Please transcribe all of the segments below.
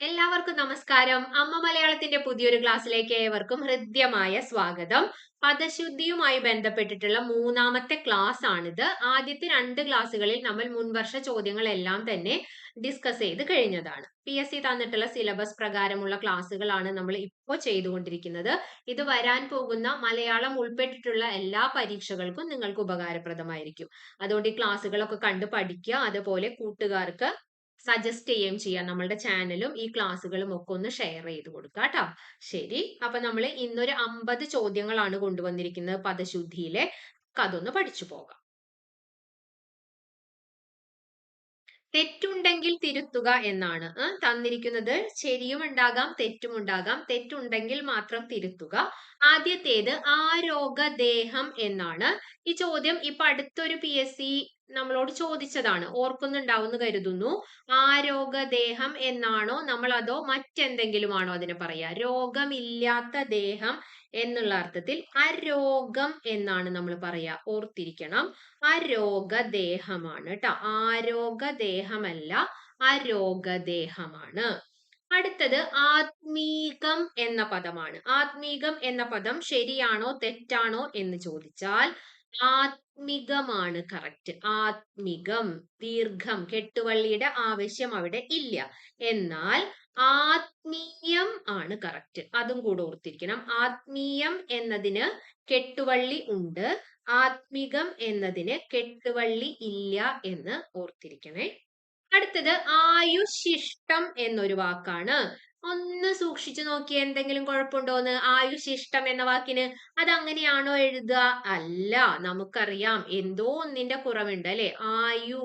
എല്ലാവർക്കും നമസ്കാരം. അമ്മ മലയാളത്തിന്റെ പുതിയൊരു ക്ലാസ്സിലേക്ക് ഏവർക്കും ഹൃദ്യമായ സ്വാഗതം. പദശുദ്ധിയുമായി ബന്ധപ്പെട്ടിട്ടുള്ള മൂന്നാമത്തെ ക്ലാസ് ആണിത്. ആദ്യത്തെ 2 ക്ലാസ്സുകളിൽ നമ്മൾ മുൻവർഷ ചോദ്യങ്ങളെല്ലാം തന്നെ ഡിസ്കസ് ചെയ്ത് കഴിഞ്ഞതാണ്. PSC തന്നിട്ടുള്ള സിലബസ് പ്രകാരമുള്ള ക്ലാസ്സുകളാണ് നമ്മൾ ഇപ്പോൾ ചെയ്തുകൊണ്ടിരിക്കുന്നത്. ഇത് വരാൻ പോകുന്ന മലയാളം ഉൾപ്പെട്ടിട്ടുള്ള എല്ലാ പരീക്ഷകൾക്കും നിങ്ങൾക്ക് ഉപകാരപ്രദമായിരിക്കും. അതുകൊണ്ട് ഈ ക്ലാസ്സുകളൊക്കെ കണ്ടു പഠിക്കുക. അതുപോലെ കൂട്ടുകാർക്ക് സജസ്റ്റ് ചെയ്യുകയും ചെയ്യാം. നമ്മളുടെ ചാനലും ഈ ക്ലാസ്സുകളും ഒക്കെ ഒന്ന് ഷെയർ ചെയ്ത് കൊടുക്കുക കേട്ടോ. ശരി, അപ്പൊ നമ്മൾ ഇന്നൊരു 50 ചോദ്യങ്ങളാണ് കൊണ്ടുവന്നിരിക്കുന്നത് പദശുദ്ധിയിലെ. അതൊന്ന് പഠിച്ചു പോകാം. തെറ്റുണ്ടെങ്കിൽ തിരുത്തുക എന്നാണ് തന്നിരിക്കുന്നത്. ശരിയും ഉണ്ടാകാം, തെറ്റും ഉണ്ടാകാം. തെറ്റുണ്ടെങ്കിൽ മാത്രം തിരുത്തുക. ആദ്യത്തേത് ആരോഗദേഹം എന്നാണ്. ഈ ചോദ്യം ഇപ്പൊ അടുത്തൊരു PSC നമ്മളോട് ചോദിച്ചതാണ്. ഓർക്കുന്നുണ്ടാവുമെന്ന് കരുതുന്നു. ആരോഗദേഹം എന്നാണോ നമ്മൾ അതോ മറ്റെന്തെങ്കിലും ആണോ അതിനെ പറയാ? രോഗമില്ലാത്ത ദേഹം എന്നുള്ള അർത്ഥത്തിൽ അരോഗം എന്നാണ് നമ്മൾ പറയാ. ഓർത്തിരിക്കണം. അരോഗദേഹമാണ് ട്ടോ. ആരോഗദേഹമല്ല, അരോഗദേഹമാണ്. അടുത്തത് ആത്മീകം എന്ന പദമാണ്. ആത്മീകം എന്ന പദം ശരിയാണോ തെറ്റാണോ എന്ന് ചോദിച്ചാൽ ആത്മികമാണ് കറക്റ്റ്. ആത്മികം. ദീർഘം കെട്ടുവള്ളിയുടെ ആവശ്യം അവിടെ ഇല്ല. എന്നാൽ ആത്മീയം ആണ് കറക്റ്റ്. അതും കൂടെ ഓർത്തിരിക്കണം. ആത്മീയം എന്നതിന് കെട്ടുവള്ളി ഉണ്ട്, ആത്മികം എന്നതിന് കെട്ടുവള്ളി ഇല്ല എന്ന് ഓർത്തിരിക്കണേ. അടുത്തത് ആയുശിഷ്ടം എന്നൊരു വാക്കാണ്. ഒന്ന് സൂക്ഷിച്ചു നോക്കിയേ, എന്തെങ്കിലും കുഴപ്പമുണ്ടോന്ന്? ആയുശിഷ്ടം എന്ന വാക്കിന് അത് അങ്ങനെയാണോ എഴുതുക? അല്ല. നമുക്കറിയാം എന്തോ ഒന്നിന്റെ കുറവുണ്ട് അല്ലെ. ആയു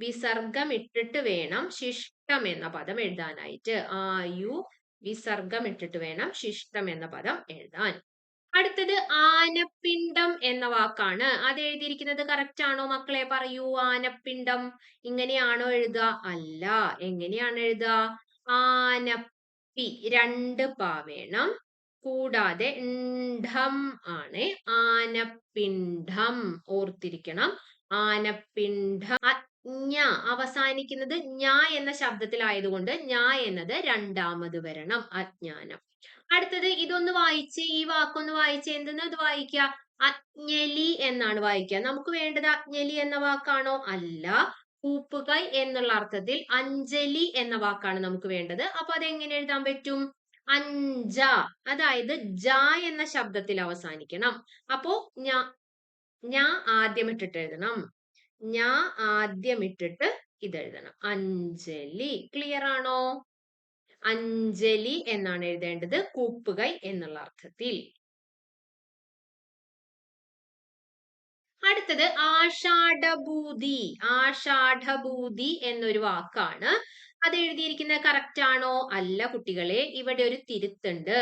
വിസർഗം ഇട്ടിട്ട് വേണം ശിഷ്ടം എന്ന പദം എഴുതാനായിട്ട്. ആയു വിസർഗം ഇട്ടിട്ട് വേണം ശിഷ്ടം എന്ന പദം എഴുതാൻ. അടുത്തത് ആനപ്പിണ്ടം എന്ന വാക്കാണ്. അത് എഴുതിയിരിക്കുന്നത് കറക്റ്റ് ആണോ മക്കളെ? പറയൂ. ആനപ്പിണ്ടം ഇങ്ങനെയാണോ എഴുതുക? അല്ല. എങ്ങനെയാണ് എഴുതുക? ആനപ്പി 2 പ വേണം. കൂടാതെ ണ്ഡം ആണ്. ആനപ്പിണ്ഡം ഓർത്തിരിക്കണം. ആനപ്പിണ്ഡം. അജ്ഞ അവസാനിക്കുന്നത് ഞ എന്ന ശബ്ദത്തിലായതുകൊണ്ട് ഞ എന്നത് രണ്ടാമത് വരണം. അജ്ഞാനം. അടുത്തത് ഇതൊന്ന് വായിച്ച്, ഈ വാക്കൊന്ന് വായിച്ച്. എന്തെന്ന് ഇത് വായിക്കുക? അജ്ഞലി എന്നാണ് വായിക്കുക. നമുക്ക് വേണ്ടത് അജ്ഞലി എന്ന വാക്കാണോ? അല്ല. കൂപ്പുകൈ എന്നുള്ള അർത്ഥത്തിൽ അഞ്ജലി എന്ന വാക്കാണ് നമുക്ക് വേണ്ടത്. അപ്പൊ അതെങ്ങനെ എഴുതാൻ പറ്റും? അഞ്ച, അതായത് ജ എന്ന ശബ്ദത്തിൽ അവസാനിക്കണം. അപ്പോ ഞാ ആദ്യം ഇട്ടിട്ട് എഴുതണം. ഞാ ആദ്യം ഇട്ടിട്ട് ഇതെഴുതണം. അഞ്ജലി. ക്ലിയർ ആണോ? അഞ്ജലി എന്നാണ് എഴുതേണ്ടത്, കൂപ്പുകൈ എന്നുള്ള അർത്ഥത്തിൽ. അടുത്തത് ആഷാഢഭൂതി. ആഷാഢഭൂതി എന്നൊരു വാക്കാണ്. അത് എഴുതിയിരിക്കുന്നത് കറക്റ്റ് ആണോ? അല്ല കുട്ടികളെ, ഇവിടെ ഒരു തിരുത്തുണ്ട്.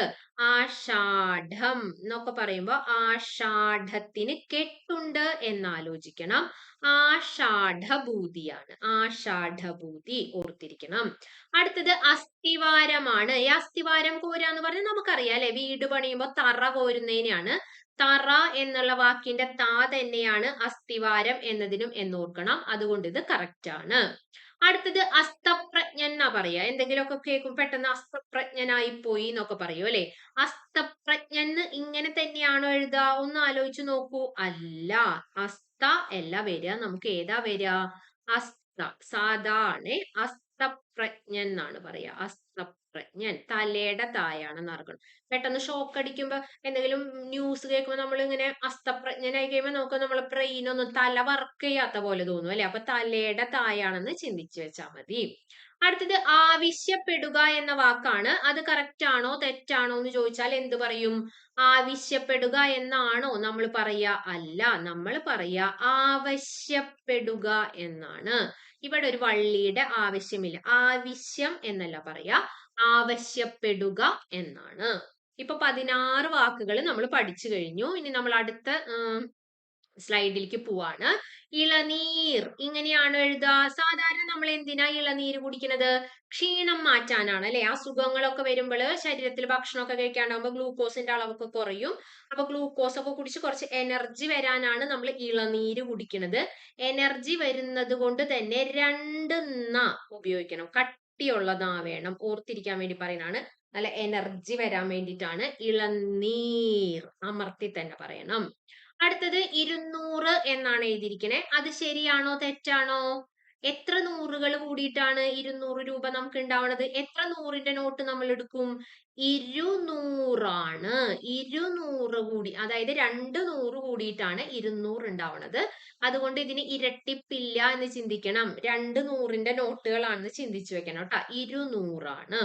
ആഷാഢം എന്നൊക്കെ പറയുമ്പോ ആഷാഢത്തിന് കെട്ടുണ്ട് എന്നാലോചിക്കണം. ആഷാഢഭൂതിയാണ്. ആഷാഢഭൂതി ഓർത്തിരിക്കണം. അടുത്തത് അസ്ഥിവാരമാണ്. ഈ അസ്ഥിവാരം കോരാന്ന് പറഞ്ഞാൽ നമുക്കറിയാം അല്ലെ, വീട് പണിയുമ്പോ തറ കോരുന്നതിനാണ്. തറ എന്നുള്ള വാക്കിന്റെ താ തന്നെയാണ് അസ്ഥിവാരം എന്നതിനും എന്നോർക്കണം. അതുകൊണ്ട് ഇത് കറക്റ്റ് ആണ്. അടുത്തത് അസ്തപ്രജ്ഞൻ എന്നാ പറയാ. എന്തെങ്കിലുമൊക്കെ കേൾക്കും പെട്ടെന്ന് അസ്തപ്രജ്ഞനായി പോയി എന്നൊക്കെ പറയൂ അല്ലെ. അസ്തപ്രജ്ഞൻ ഇങ്ങനെ തന്നെയാണോ എഴുതുക? ഒന്ന് ആലോചിച്ച് നോക്കൂ. അല്ല. അസ്ത അല്ല വരിക. നമുക്ക് ഏതാ വരിക? അസ്ത. സാധാരണ അസ്തപ്രജ്ഞൻ എന്നാണ് പറയാ. അസ്തപ്രജ്ഞൻ. തലയുടെ തായാണെന്ന് അറിയണം. പെട്ടെന്ന് ഷോക്ക് അടിക്കുമ്പോ എന്തെങ്കിലും ന്യൂസ് കേൾക്കുമ്പോൾ നമ്മൾ ഇങ്ങനെ അസ്തപ്രജ്ഞനായി കഴിയുമ്പോൾ നമുക്ക് നമ്മളെ ബ്രെയിനൊന്നും തല വർക്ക് ചെയ്യാത്ത പോലെ തോന്നും അല്ലെ. അപ്പൊ തലയുടെ തായാണെന്ന് ചിന്തിച്ചു വെച്ചാൽ മതി. അടുത്തത് ആവശ്യപ്പെടുക എന്ന വാക്കാണ്. അത് കറക്റ്റ് ആണോ തെറ്റാണോ എന്ന് ചോദിച്ചാൽ എന്ത് പറയും? ആവശ്യപ്പെടുക എന്നാണോ നമ്മൾ പറയാ? അല്ല. നമ്മൾ പറയാ ആവശ്യപ്പെടുക എന്നാണ്. ഇവിടെ ഒരു വള്ളിയുടെ ആവശ്യമില്ല. ആവശ്യം എന്നല്ല പറയാ, ആവശ്യപ്പെടുക എന്നാണ്. ഇപ്പൊ 16 വാക്കുകൾ നമ്മൾ പഠിച്ചു കഴിഞ്ഞു. ഇനി നമ്മൾ അടുത്ത സ്ലൈഡിലേക്ക് പോവാണ്. ഇളനീർ ഇങ്ങനെയാണ് എഴുതുക. സാധാരണ നമ്മൾ എന്തിനാ ഇളനീര് കുടിക്കുന്നത്? ക്ഷീണം മാറ്റാനാണ് അല്ലെ. അസുഖങ്ങളൊക്കെ വരുമ്പോൾ ശരീരത്തിൽ ഭക്ഷണമൊക്കെ കഴിക്കാണ്ടാകുമ്പോൾ ഗ്ലൂക്കോസിന്റെ അളവൊക്കെ കുറയും. അപ്പൊ ഗ്ലൂക്കോസ് ഒക്കെ കുടിച്ച് കുറച്ച് എനർജി വരാനാണ് നമ്മൾ ഇളനീര് കുടിക്കുന്നത്. എനർജി വരുന്നത് കൊണ്ട് തന്നെ 2 ന ഉപയോഗിക്കണം. കട്ടിയുള്ളതാവേണം. ഓർത്തിരിക്കാൻ വേണ്ടി പറയുന്നതാണ്. നല്ല എനർജി വരാൻ വേണ്ടിയിട്ടാണ്. ഇളനീർ അമർത്തി തന്നെ പറയണം. അടുത്തത് 200 എന്നാണ് എഴുതിയിരിക്കണേ. അത് ശരിയാണോ തെറ്റാണോ? എത്ര നൂറുകൾ കൂടിയിട്ടാണ് 200 രൂപ നമുക്ക് ഉണ്ടാവുന്നത്? എത്ര നൂറിന്റെ നോട്ട് നമ്മൾ എടുക്കും? 200 200 കൂടി, അതായത് 200 കൂടിയിട്ടാണ് 200 ഉണ്ടാവുന്നത്. അതുകൊണ്ട് ഇതിന് ഇരട്ടിപ്പില്ല എന്ന് ചിന്തിക്കണം. 200ന്റെ നോട്ടുകളാണെന്ന് ചിന്തിച്ചു വെക്കണം കേട്ടോ. 200.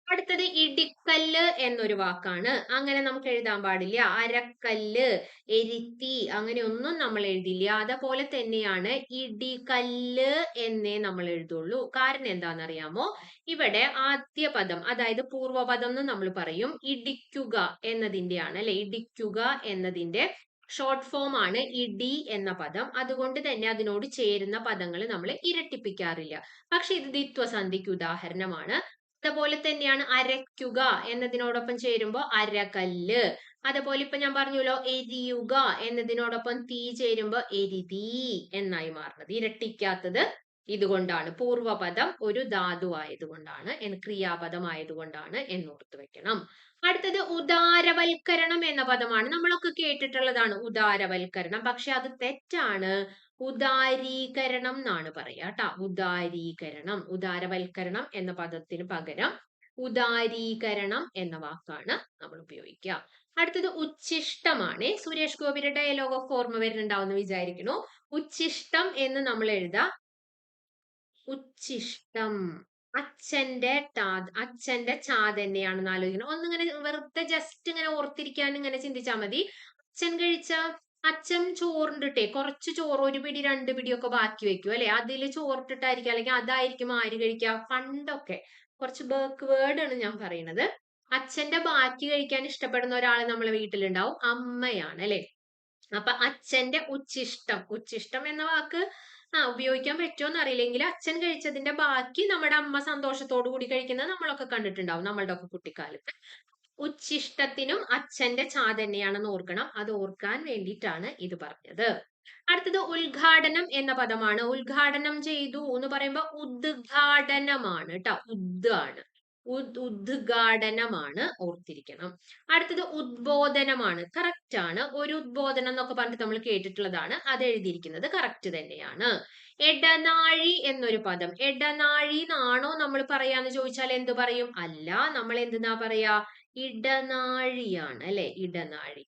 അടുത്തത് ഇടിക്കല്ല് എന്നൊരു വാക്കാണ്. അങ്ങനെ നമുക്ക് എഴുതാൻ പാടില്ല. അരക്കല്ല്, എരിത്തി അങ്ങനെയൊന്നും നമ്മൾ എഴുതില്ല. അതുപോലെ തന്നെയാണ് ഇടികല്ല് എന്നേ നമ്മൾ എഴുതുള്ളൂ. കാരണം എന്താണെന്നറിയാമോ? ഇവിടെ ആദ്യ പദം, അതായത് പൂർവ്വപദം എന്ന് നമ്മൾ പറയും, ഇടിക്കുക എന്നതിന്റെയാണ് അല്ലെ. ഇടിക്കുക എന്നതിന്റെ ഷോർട്ട് ഫോം ആണ് ഇടി എന്ന പദം. അതുകൊണ്ട് തന്നെ അതിനോട് ചേരുന്ന പദങ്ങൾ നമ്മൾ ഇരട്ടിപ്പിക്കാറില്ല. പക്ഷെ ഇത് ദ്വിത്വസന്ധിക്ക് ഉദാഹരണമാണ്. അതുപോലെ തന്നെയാണ് അരയ്ക്കുക എന്നതിനോടൊപ്പം ചേരുമ്പോൾ അരകല്ല്. അതുപോലെ ഇപ്പൊ ഞാൻ പറഞ്ഞല്ലോ എരിയുക എന്നതിനോടൊപ്പം തീ ചേരുമ്പോൾ എരിതീ എന്നായി മാറുന്നത്. ഇരട്ടിക്കാത്തത് ഇതുകൊണ്ടാണ്. പൂർവ്വപദം ഒരു ധാതു ആയതുകൊണ്ടാണ്, ക്രിയാപദം ആയതുകൊണ്ടാണ് എന്നോർത്ത് വെക്കണം. അടുത്തത് ഉദാരവൽക്കരണം എന്ന പദമാണ്. നമ്മളൊക്കെ കേട്ടിട്ടുള്ളതാണ് ഉദാരവൽക്കരണം. പക്ഷെ അത് തെറ്റാണ്. ഉദാരീകരണം എന്നാണ് പറയാ ട്ടാ. ഉദാരീകരണം. ഉദാരവൽക്കരണം എന്ന പദത്തിന് പകരം ഉദാരീകരണം എന്ന വാക്കാണ് നമ്മൾ ഉപയോഗിക്കുക. അടുത്തത് ഉച്ഛിഷ്ടമാണ്. സുരേഷ് ഗോപിയുടെ ഡയലോഗ് ഒക്കെ ഓർമ്മ വരുന്നുണ്ടാവും എന്ന് വിചാരിക്കുന്നു. ഉച്ഛിഷ്ടം എന്ന് നമ്മൾ എഴുതാ. ഉച്ഛിഷ്ടം അച്ഛന്റെ ചാ തന്നെയാണെന്ന് ആലോചിക്കണം. ഒന്നിങ്ങനെ വെറുതെ ജസ്റ്റ് ഇങ്ങനെ ഓർത്തിരിക്കാൻ ഇങ്ങനെ ചിന്തിച്ചാൽ മതി. അച്ഛൻ ചോറിണ്ടിട്ടേ കുറച്ച് ചോറ്, ഒരു പിടി 2 പിടിയൊക്കെ ബാക്കി വെക്കും അല്ലെ. അതിൽ ചോറിട്ടിട്ടായിരിക്കും, അല്ലെങ്കിൽ അതായിരിക്കും ആര് കഴിക്കുക? പണ്ടൊക്കെ കുറച്ച് ബാക്ക്വേർഡ് ആണ് ഞാൻ പറയുന്നത്. അച്ഛന്റെ ബാക്കി കഴിക്കാൻ ഇഷ്ടപ്പെടുന്ന ഒരാൾ നമ്മളെ വീട്ടിലുണ്ടാവും, അമ്മയാണ് അല്ലെ. അപ്പൊ അച്ഛന്റെ ഉച്ഛിഷ്ടം എന്ന വാക്ക് ഉപയോഗിക്കാൻ പറ്റുമോന്ന് അറിയില്ലെങ്കിൽ, അച്ഛൻ കഴിച്ചതിന്റെ ബാക്കി നമ്മുടെ അമ്മ സന്തോഷത്തോടു കൂടി കഴിക്കുന്നത് നമ്മളൊക്കെ കണ്ടിട്ടുണ്ടാവും നമ്മളുടെ ഒക്കെ കുട്ടിക്കാലത്ത്. ഉച്ഛിഷ്ടത്തിനും അച്ഛന്റെ ചാ തന്നെയാണെന്ന് ഓർക്കണം. അത് ഓർക്കാൻ വേണ്ടിയിട്ടാണ് ഇത് പറഞ്ഞത്. അടുത്തത് ഉദ്ഘാടനം എന്ന പദമാണ്. ഉദ്ഘാടനം ചെയ്തു എന്ന് പറയുമ്പോൾ ഉദ്ഘാടനമാണ് കേട്ടോ. ആണ്. ഉദ്ഘാടനമാണ്, ഓർത്തിരിക്കണം. അടുത്തത് ഉദ്ബോധനമാണ്. കറക്റ്റ് ആണ്. ഒരു ഉദ്ബോധനം എന്നൊക്കെ പറഞ്ഞിട്ട് നമ്മൾ കേട്ടിട്ടുള്ളതാണ്. അത് എഴുതിയിരിക്കുന്നത് കറക്റ്റ് തന്നെയാണ്. എടനാഴി എന്നൊരു പദം. എടനാഴി എന്നാണോ നമ്മൾ പറയാന്ന് ചോദിച്ചാൽ എന്ത് പറയും? അല്ല, നമ്മൾ എന്തെന്നാ പറയാ? ഇടനാഴിയാണ് അല്ലെ. ഇടനാഴി.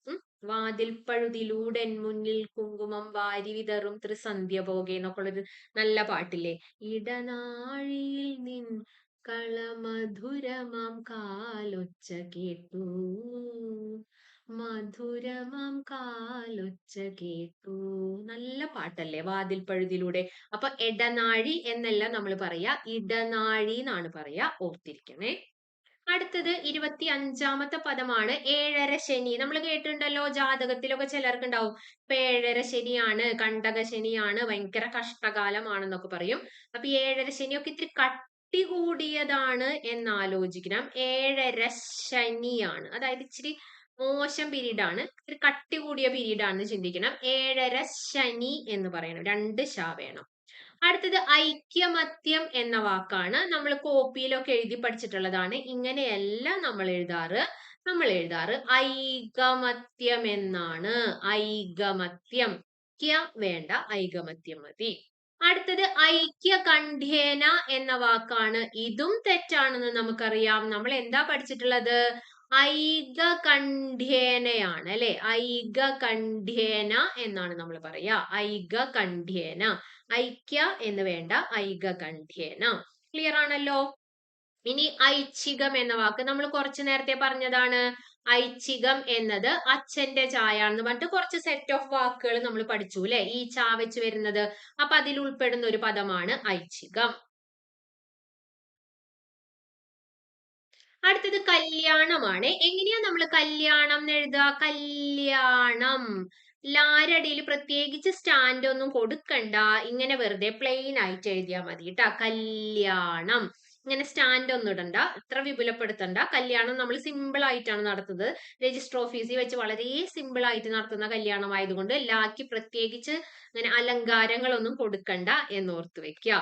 വാതിൽ പഴുതിലൂടെൻ മുന്നിൽ കുങ്കുമം വാരി വിതറും ത്രിസന്ധ്യ പോകെ എന്നൊക്കെ ഉള്ളൊരു നല്ല പാട്ടില്ലേ. ഇടനാഴിയിൽ നിൻ കളമധുരമാം കാലൊച്ച കേട്ടു, മധുരമാം കാലൊച്ച കേട്ടു. നല്ല പാട്ടല്ലേ വാതിൽ പഴുതിലൂടെ. അപ്പൊ എടനാഴി എന്നല്ല നമ്മൾ പറയാ, ഇടനാഴി എന്നാണ് പറയാ. ഓർത്തിരിക്കണേ. അടുത്തത് 25ാമത്തെ പദമാണ് ഏഴര ശനി. നമ്മൾ കേട്ടിട്ടുണ്ടല്ലോ, ജാതകത്തിലൊക്കെ ചിലർക്ക് ഉണ്ടാവും ഇപ്പൊ ഏഴര ശനിയാണ്, കണ്ടക ശനിയാണ്, ഭയങ്കര കഷ്ടകാലമാണെന്നൊക്കെ പറയും. അപ്പൊ ഏഴര ശനിയൊക്കെ ഇത്തിരി കട്ടി കൂടിയതാണ് എന്നാലോചിക്കണം. ഏഴര ശനിയാണ്, അതായത് ഇച്ചിരി മോശം പീരീഡ് ആണ്, ഇത്തിരി കട്ടി കൂടിയ പീരീഡ് ആണെന്ന് ചിന്തിക്കണം. ഏഴര ശനി എന്ന് പറയണം. 2 ശ വേണം. അടുത്തത് ഐക്യമത്യം എന്ന വാക്കാണ്. നമ്മൾ കോപ്പിയിലൊക്കെ എഴുതി പഠിച്ചിട്ടുള്ളതാണ്. ഇങ്ങനെയല്ല നമ്മൾ എഴുതാറ്. ഐകമത്യം എന്നാണ്. ഐകമത്യം. വേണ്ട, ഐകമത്യം മതി. അടുത്തത് ഐക്യകണ്ഠ്യേന എന്ന വാക്കാണ്. ഇതും തെറ്റാണെന്ന് നമുക്കറിയാം. നമ്മൾ എന്താ പഠിച്ചിട്ടുള്ളത്? ഐകകണ്ഠ്യേനയാണ് അല്ലെ. ഐകകണ്ഠ്യേന എന്നാണ് നമ്മൾ പറയാ. ഐകകണ്ഠ്യേന. ഐക്യ എന്ന് വേണ്ട, ഐകകണ്ഠ്യേന. ക്ലിയർ ആണല്ലോ. ഇനി ഐച്ഛികം എന്ന വാക്ക് നമ്മൾ കുറച്ചു നേരത്തെ പറഞ്ഞതാണ്. ഐച്ഛികം എന്നത് അച്ഛന്റെ ചായാണെന്ന് പറഞ്ഞിട്ട് കുറച്ച് സെറ്റ് ഓഫ് വാക്കുകൾ നമ്മൾ പഠിച്ചു അല്ലെ. ഈ ചാ വെച്ച് വരുന്നത്. അപ്പൊ അതിൽ ഉൾപ്പെടുന്ന ഒരു പദമാണ് ഐച്ഛികം. അടുത്തത് കല്യാണമാണ്. എങ്ങനെയാ നമ്മൾ കല്യാണം എന്ന് എഴുതുക? കല്യാണം. ലാരടിയിൽ പ്രത്യേകിച്ച് സ്റ്റാൻഡ് ഒന്നും കൊടുക്കണ്ട. ഇങ്ങനെ വെറുതെ പ്ലെയിൻ ആയിട്ട് എഴുതിയാൽ മതി കേട്ടാ. കല്യാണം. ഇങ്ങനെ സ്റ്റാൻഡ് ഒന്നും ഇടണ്ട, ഇത്ര വിപുലപ്പെടുത്തണ്ട. കല്യാണം നമ്മൾ സിമ്പിൾ ആയിട്ടാണ് നടത്തുന്നത്. രജിസ്റ്റർ ഓഫീസിൽ വെച്ച് വളരെ സിമ്പിൾ ആയിട്ട് നടത്തുന്ന കല്യാണം ആയതുകൊണ്ട് ലാക്ക് പ്രത്യേകിച്ച് അങ്ങനെ അലങ്കാരങ്ങളൊന്നും കൊടുക്കണ്ട എന്നോർത്ത് വെക്കുക.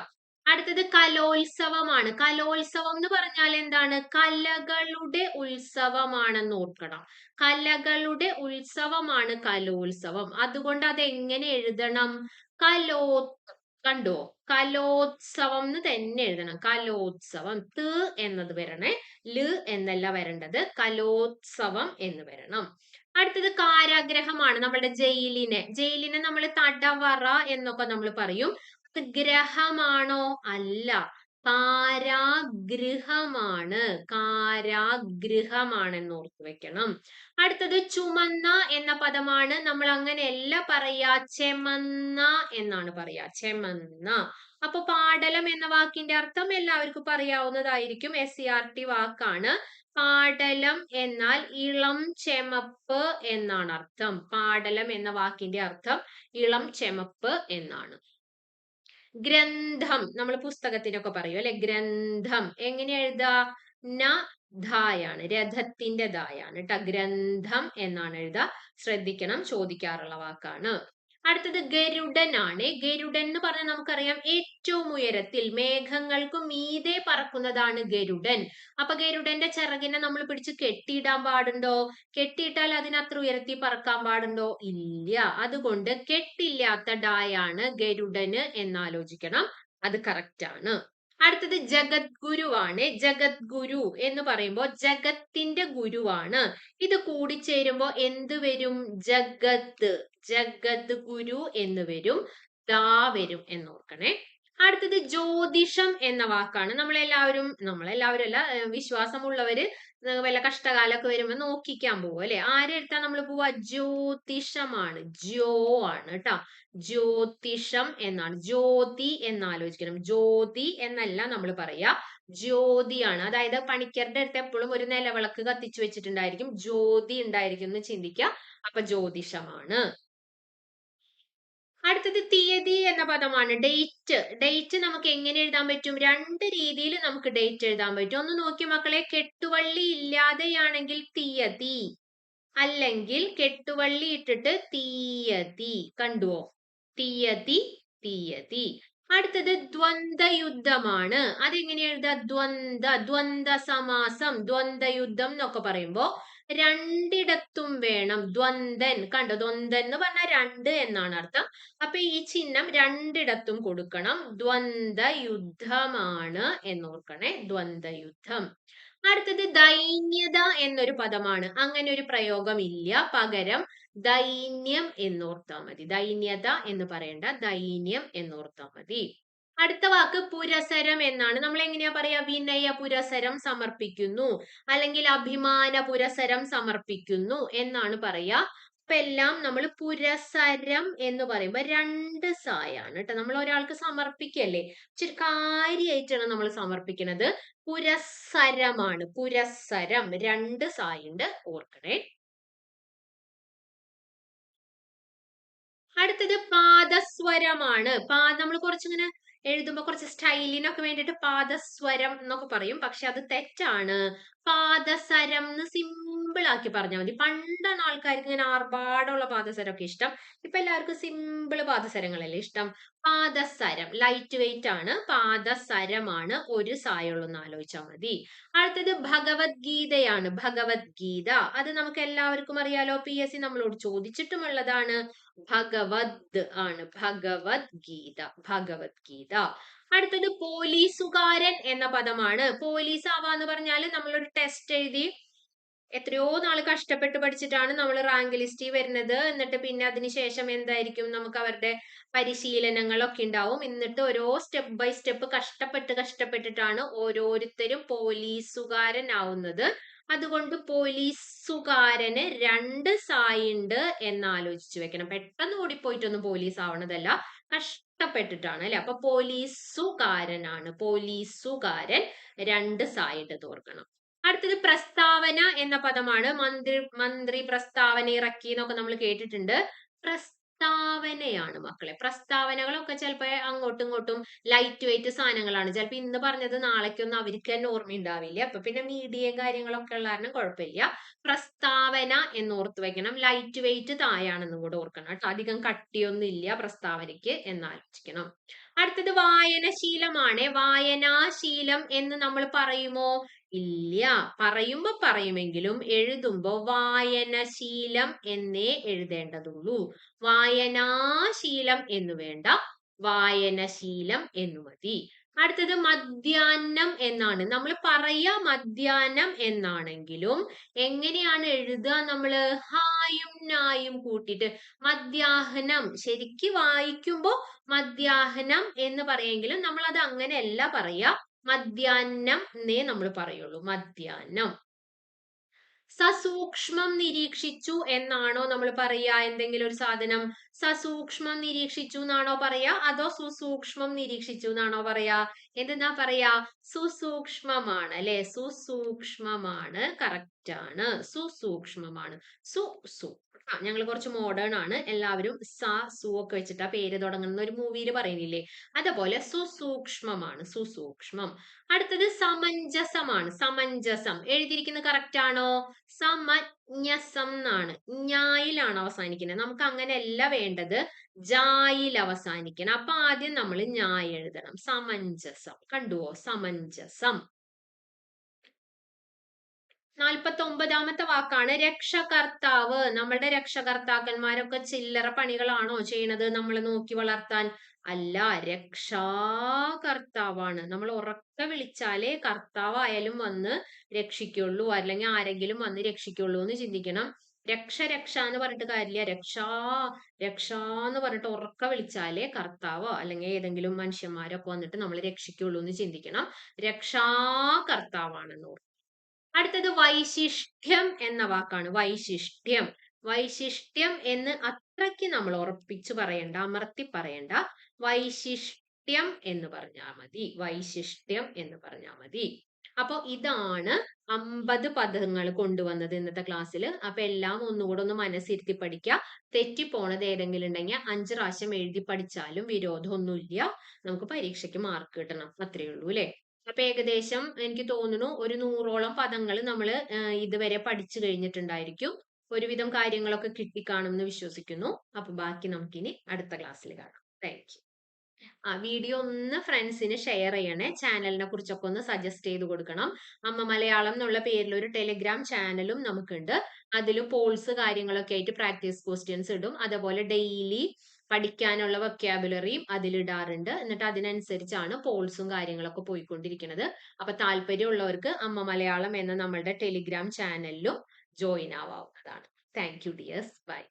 അടുത്തത് കലോത്സവമാണ്. കലോത്സവം എന്ന് പറഞ്ഞാൽ എന്താണ്? കലകളുടെ ഉത്സവമാണെന്ന് ഓർക്കണം. കലകളുടെ ഉത്സവമാണ് കലോത്സവം. അതുകൊണ്ട് അത് എങ്ങനെ എഴുതണം? കലോ കണ്ടോ? കലോത്സവം എന്ന് തന്നെ എഴുതണം. കലോത്സവം. ത് എന്നത് വരണേ, ല് എന്നല്ല വരേണ്ടത്. കലോത്സവം എന്ന് വരണം. അടുത്തത് കാരാഗ്രഹമാണ്. നമ്മുടെ ജയിലിനെ നമ്മൾ തടവറ എന്നൊക്കെ നമ്മൾ പറയും. അത് ഗ്രഹമാണോ? അല്ല, കാരാഗൃഹമാണ്. കാരാഗൃഹമാണെന്ന് ഓർത്തു വെക്കണം. അടുത്തത് ചുമന്ന എന്ന പദമാണ്. നമ്മൾ അങ്ങനെയല്ല പറയാ, ചെമന്ന എന്നാണ് പറയാ, ചെമന്ന. അപ്പൊ പാടലം എന്ന വാക്കിന്റെ അർത്ഥം എല്ലാവർക്കും പറയാവുന്നതായിരിക്കും. SCERT വാക്കാണ്. പാടലം എന്നാൽ ഇളം ചെമപ്പ് എന്നാണ് അർത്ഥം. പാടലം എന്ന വാക്കിന്റെ അർത്ഥം ഇളം ചെമപ്പ് എന്നാണ്. ഗ്രന്ഥം, നമ്മൾ പുസ്തകത്തിനൊക്കെ പറയും അല്ലെ, ഗ്രന്ഥം എങ്ങനെ എഴുതാ? ന ധായാണ്, രഥത്തിന്റെ ധായാണ് ട്ടോ. ഗ്രന്ഥം എന്നാണ് എഴുതാ. ശ്രദ്ധിക്കണം, ചോദിക്കാറുള്ള വാക്കാണ്. അടുത്തത് ഗരുഡൻ ആണ്. ഗരുഡൻ എന്ന് പറഞ്ഞാൽ നമുക്കറിയാം ഏറ്റവും ഉയരത്തിൽ മേഘങ്ങൾക്ക് മീതെ പറക്കുന്നതാണ് ഗരുഡൻ. അപ്പൊ ഗരുഡന്റെ ചിറകിനെ നമ്മൾ പിടിച്ച് കെട്ടിയിടാൻ പാടുണ്ടോ? കെട്ടിയിട്ടാൽ അതിനത്ര ഉയരത്തിൽ പറക്കാൻ പാടുണ്ടോ? ഇല്ല. അതുകൊണ്ട് കെട്ടില്ലാത്ത ഡായാണ് ഗരുഡന് എന്നാലോചിക്കണം. അത് കറക്റ്റ് ആണ്. അടുത്തത് ജഗദ്ഗുരുവാണ്. ജഗദ്ഗുരു എന്ന് പറയുമ്പോൾ ജഗത്തിന്റെ ഗുരുവാണ്. ഇത് കൂടിച്ചേരുമ്പോ എന്ത് വരും? ജഗത്. ജഗത് ഗുരു എന്ന് വരും. ദാ വരും എന്നോർക്കണേ. അടുത്തത് ജ്യോതിഷം എന്ന വാക്കാണ്. നമ്മളെല്ലാവരും അല്ല, വിശ്വാസമുള്ളവര് വല്ല കഷ്ടകാലമൊക്കെ വരുമ്പോ നോക്കിക്കാൻ പോകും അല്ലെ. ആരെടുത്താ നമ്മൾ പോവാ? ജ്യോതിഷമാണ്. ആണ് കേട്ടോ. ജ്യോതിഷം എന്നാണ്. ജ്യോതി എന്നാലോചിക്കണം. ജ്യോതി എന്നല്ല നമ്മൾ പറയാ, ജ്യോതിയാണ്. അതായത് പണിക്കരുടെ അടുത്ത് എപ്പോഴും ഒരു നിലവിളക്ക് കത്തിച്ചു വെച്ചിട്ടുണ്ടായിരിക്കും, ജ്യോതി ഉണ്ടായിരിക്കും എന്ന് ചിന്തിക്കുക. അപ്പൊ ജ്യോതിഷമാണ്. അടുത്തത് തീയതി എന്ന പദമാണ്. ഡേറ്റ്. ഡേറ്റ് നമുക്ക് എങ്ങനെ എഴുതാൻ പറ്റും? രണ്ട് രീതിയിൽ നമുക്ക് ഡേറ്റ് എഴുതാൻ പറ്റും. ഒന്ന് നോക്കി മക്കളെ, കെട്ടുവള്ളി ഇല്ലാതെയാണെങ്കിൽ തീയതി, അല്ലെങ്കിൽ കെട്ടുവള്ളി ഇട്ടിട്ട് തീയതി. കണ്ടുവോ? തീയതി, തീയതി. അടുത്തത് ദ്വന്ദ്വ യുദ്ധമാണ്. അതെങ്ങനെ എഴുതാ? ദ്വന്ദ്വ സമാസം. ദ്വന്ദ്വ യുദ്ധം എന്നൊക്കെ പറയുമ്പോ രണ്ടിടത്തും വേണം. ദ്വന്ദ്വൻ. കണ്ടോ? ദ്വന്ദ്വൻ എന്ന് പറഞ്ഞാൽ രണ്ട് എന്നാണ് അർത്ഥം. അപ്പൊ ഈ ചിഹ്നം രണ്ടിടത്തും കൊടുക്കണം. ദ്വന്ദ്വ യുദ്ധമാണ് എന്നോർക്കണേ. ദ്വന്ദ്വ യുദ്ധം. അടുത്തത് ദൈന്യത എന്നൊരു പദമാണ്. അങ്ങനെ ഒരു പ്രയോഗം ഇല്ല. പകരം ദൈന്യം എന്നോർത്താ മതി. ദൈന്യത എന്ന് പറയണ്ട, ദൈന്യം എന്നോർത്താ മതി. അടുത്ത വാക്ക് പുരസരം എന്നാണ്. നമ്മൾ എങ്ങനെയാ പറയാ? വിനയ പുരസരം സമർപ്പിക്കുന്നു, അല്ലെങ്കിൽ അഭിമാന പുരസരം സമർപ്പിക്കുന്നു എന്നാണ് പറയാ. അപ്പൊ എല്ലാം നമ്മൾ പുരസരം എന്ന് പറയുമ്പോ രണ്ട് സായാണ് കേട്ടോ. നമ്മൾ ഒരാൾക്ക് സമർപ്പിക്കല്ലേ, ഇച്ചിരി കാര്യമായിട്ടാണ് നമ്മൾ സമർപ്പിക്കുന്നത്. പുരസരമാണ്. പുരസരം. രണ്ട് സായുണ്ട്, ഓർക്കണേ. അടുത്തത് പാദസ്വരമാണ്. നമ്മൾ കുറച്ചിങ്ങനെ എഴുതുമ്പോ കുറച്ച് സ്റ്റൈലിനൊക്കെ വേണ്ടിയിട്ട് പാദസ്വരം എന്നൊക്കെ പറയും. പക്ഷെ അത് തെറ്റാണ്. പാദസരം എന്ന് സിമ്പിൾ ആക്കി പറഞ്ഞാൽ മതി. പണ്ടാണ് ആൾക്കാർക്ക് ഇങ്ങനെ ആർഭാടമുള്ള പാദസരമൊക്കെ ഇഷ്ടം. ഇപ്പൊ എല്ലാവർക്കും സിമ്പിൾ പാദസരങ്ങളല്ലേ ഇഷ്ടം. പാദസരം ലൈറ്റ് വെയിറ്റ് ആണ്. പാദസരമാണ്. ഒരു സായുള്ളൂ ആലോചിച്ചാൽ മതി. അടുത്തത് ഭഗവത്ഗീതയാണ്. ഭഗവത്ഗീത അത് നമുക്ക് എല്ലാവർക്കും അറിയാലോ. PSC നമ്മളോട് ചോദിച്ചിട്ടുമുള്ളതാണ്. ഭഗവത് ആണ്. ഭഗവത്ഗീത. ഭഗവത്ഗീത. അടുത്തത് പോലീസുകാരൻ എന്ന പദമാണ്. പോലീസ് ആവാന്ന് പറഞ്ഞാല് നമ്മളൊരു ടെസ്റ്റ് എഴുതി എത്രയോ നാൾ കഷ്ടപ്പെട്ട് പഠിച്ചിട്ടാണ് നമ്മൾ റാങ്ക് ലിസ്റ്റിൽ വരുന്നത്. എന്നിട്ട് പിന്നെ അതിനുശേഷം എന്തായിരിക്കും? നമുക്ക് അവരുടെ പരിശീലനങ്ങളൊക്കെ ഉണ്ടാവും. എന്നിട്ട് ഓരോ സ്റ്റെപ്പ് ബൈ സ്റ്റെപ്പ് കഷ്ടപ്പെട്ടിട്ടാണ് ഓരോരുത്തരും പോലീസുകാരനാവുന്നത്. അതുകൊണ്ട് പോലീസുകാരന് രണ്ട് സായുണ്ട് എന്നാലോചിച്ചു വെക്കണം. പെട്ടെന്ന് ഓടിപ്പോയിട്ടൊന്നും പോലീസ് ആവണതല്ല, കഷ്ടപ്പെട്ടിട്ടാണ് അല്ലെ. അപ്പൊ പോലീസുകാരനാണ്. പോലീസുകാരൻ രണ്ട് സായിട്ട് തോർക്കണം. അടുത്തത് പ്രസ്താവന എന്ന പദമാണ്. മന്ത്രി പ്രസ്താവന ഇറക്കി എന്നൊക്കെ നമ്മൾ കേട്ടിട്ടുണ്ട്. പ്രസ്താവനയാണ് മക്കളെ. പ്രസ്താവനകളൊക്കെ ചിലപ്പോ അങ്ങോട്ടും ഇങ്ങോട്ടും ലൈറ്റ് വെയിറ്റ് സാധനങ്ങളാണ്. ചിലപ്പോ ഇന്ന് പറഞ്ഞത് നാളേക്കൊന്നും അവർക്ക് തന്നെ ഓർമ്മയുണ്ടാവില്ല. അപ്പൊ പിന്നെ മീഡിയയും കാര്യങ്ങളൊക്കെ ഉള്ള കാരണം കുഴപ്പമില്ല. പ്രസ്താവന എന്ന് ഓർത്ത് വെക്കണം. ലൈറ്റ് വെയിറ്റ് തായാണെന്നും കൂടെ ഓർക്കണം കേട്ടോ. അധികം കട്ടിയൊന്നും ഇല്ല പ്രസ്താവനയ്ക്ക് എന്നാലോചിക്കണം. അടുത്തത് വായനശീലമാണ്. വായനാശീലം എന്ന് നമ്മൾ പറയുമോ? ഇല്ല. പറയുമ്പോ പറയുമെങ്കിലും എഴുതുമ്പോ വായനശീലം എന്നേ എഴുതേണ്ടതുള്ളൂ. വായനാശീലം എന്ന് വേണ്ട, വായനശീലം എന്ന് മതി. അടുത്തത് മധ്യാഹ്നം എന്നാണ്. നമ്മൾ പറയാ മധ്യാഹ്നം എന്നാണെങ്കിലും എങ്ങനെയാണ് എഴുതുക നമ്മള്? ഹായും നായും കൂട്ടിയിട്ട് മധ്യാഹ്നം. ശരിക്ക് വായിക്കുമ്പോ മധ്യാഹ്നം എന്ന് പറയെങ്കിലും നമ്മൾ അത് അങ്ങനെയല്ല പറയാ, മധ്യാഹ്നം എന്നേ നമ്മൾ പറയുള്ളൂ. മധ്യാഹ്നം. സസൂക്ഷ്മം നിരീക്ഷിച്ചു എന്നാണോ നമ്മൾ പറയാ എന്തെങ്കിലും ഒരു സാധനം? സസൂക്ഷ്മം നിരീക്ഷിച്ചു എന്നാണോ പറയാ, അതോ സുസൂക്ഷ്മം നിരീക്ഷിച്ചു എന്നാണോ പറയാ? എന്തെന്നാ പറയാ? സുസൂക്ഷ്മമാണ് അല്ലെ? സുസൂക്ഷ്മമാണ്. കറക്റ്റ് ആണ്. സുസൂക്ഷ്മമാണ്. സു സു ഞങ്ങൾ കുറച്ച് മോഡേൺ ആണ്. എല്ലാവരും സ സു ഒക്കെ വെച്ചിട്ട് ആ പേര് തുടങ്ങുന്ന ഒരു മൂവിയിൽ പറയുന്നില്ലേ, അതുപോലെ സുസൂക്ഷ്മമാണ്. സുസൂക്ഷ്മം. അടുത്തത് സമഞ്ജസമാണ്. സമഞ്ജസം എഴുതിയിരിക്കുന്നത് കറക്റ്റ് ആണോ? സമഞ്ജസം എന്നാണ്. ഞായിലാണ് അവസാനിക്കുന്നത്. നമുക്ക് അങ്ങനെയല്ല വേണ്ടത്, ജായിൽ അവസാനിക്കണം. അപ്പൊ ആദ്യം നമ്മൾ ഞായ് എഴുതണം. സമഞ്ജസം. കണ്ടുവോ? സമഞ്ജസം. 49ാമത്തെ വാക്കാണ് രക്ഷകർത്താവ്. നമ്മളുടെ രക്ഷകർത്താക്കന്മാരൊക്കെ ചില്ലറ പണികളാണോ ചെയ്യണത് നമ്മൾ നോക്കി വളർത്താൻ? അല്ല, രക്ഷാകർത്താവാണ്. നമ്മൾ ഉറക്കെ വിളിച്ചാലേ കർത്താവായാലും വന്ന് രക്ഷിക്കുള്ളൂ, അല്ലെങ്കിൽ ആരെങ്കിലും വന്ന് രക്ഷിക്കുള്ളൂ എന്ന് ചിന്തിക്കണം. രക്ഷ രക്ഷ എന്ന് പറഞ്ഞിട്ട് കാര്യമില്ല. രക്ഷാ രക്ഷാ എന്ന് പറഞ്ഞിട്ട് ഉറക്കെ വിളിച്ചാലേ കർത്താവോ അല്ലെങ്കിൽ ഏതെങ്കിലും മനുഷ്യന്മാരൊക്കെ വന്നിട്ട് നമ്മൾ രക്ഷിക്കുള്ളൂ എന്ന് ചിന്തിക്കണം. രക്ഷാകർത്താവാണെന്ന് ഓർക്കുക. അടുത്തത് വൈശിഷ്ട്യം എന്ന വാക്കാണ്. വൈശിഷ്ട്യം. വൈശിഷ്ട്യം എന്ന് അത്രയ്ക്ക് നമ്മൾ ഉറപ്പിച്ചു പറയണ്ട, അമർത്തി പറയണ്ട. വൈശിഷ്ട്യം എന്ന് പറഞ്ഞാൽ മതി. വൈശിഷ്ട്യം എന്ന് പറഞ്ഞാൽ മതി. അപ്പൊ ഇതാണ് 50 പദങ്ങൾ കൊണ്ടുവന്നത് ഇന്നത്തെ ക്ലാസ്സിൽ. അപ്പൊ എല്ലാം ഒന്നുകൂടെ ഒന്ന് മനസ്സിരുത്തി പഠിക്കുക. തെറ്റിപ്പോണത് ഏതെങ്കിലും ഉണ്ടെങ്കിൽ 5 പ്രാവശ്യം എഴുതി പഠിച്ചാലും വിരോധമൊന്നുമില്ല. നമുക്ക് പരീക്ഷയ്ക്ക് മാർക്ക് കിട്ടണം. അത്രയേ ഉള്ളൂ അല്ലെ? അപ്പൊ ഏകദേശം എനിക്ക് തോന്നുന്നു ഒരു 100ഓളം പദങ്ങൾ നമ്മൾ ഇതുവരെ പഠിച്ചു കഴിഞ്ഞിട്ടുണ്ടായിരിക്കും. ഒരുവിധം കാര്യങ്ങളൊക്കെ കിട്ടിക്കാണും എന്ന് വിശ്വസിക്കുന്നു. അപ്പൊ ബാക്കി നമുക്കിനി അടുത്ത ക്ലാസ്സിൽ കാണാം. Thank you. വീഡിയോ ഒന്ന് ഫ്രണ്ട്സിന് ഷെയർ ചെയ്യണേ. ചാനലിനെ കുറിച്ചൊക്കെ ഒന്ന് സജസ്റ്റ് ചെയ്ത് കൊടുക്കണം. അമ്മ മലയാളം എന്നുള്ള പേരിൽ ഒരു ടെലിഗ്രാം ചാനലും നമുക്കുണ്ട്. അതിൽ പോൾസ് കാര്യങ്ങളൊക്കെ ആയിട്ട് പ്രാക്ടീസ് ക്വസ്റ്റ്യൻസ് ഇടും. അതുപോലെ ഡെയിലി പഠിക്കാനുള്ള വൊക്കാബുലറിയും അതിലിടാറുണ്ട്. എന്നിട്ട് അതിനനുസരിച്ചാണ് പോൾസും കാര്യങ്ങളൊക്കെ പോയിക്കൊണ്ടിരിക്കുന്നത്. അപ്പൊ താല്പര്യമുള്ളവർക്ക് അമ്മ മലയാളം എന്ന നമ്മളുടെ ടെലിഗ്രാം ചാനലിലും ജോയിൻ ആവാവുന്നതാണ്. Thank you dears. ബൈ.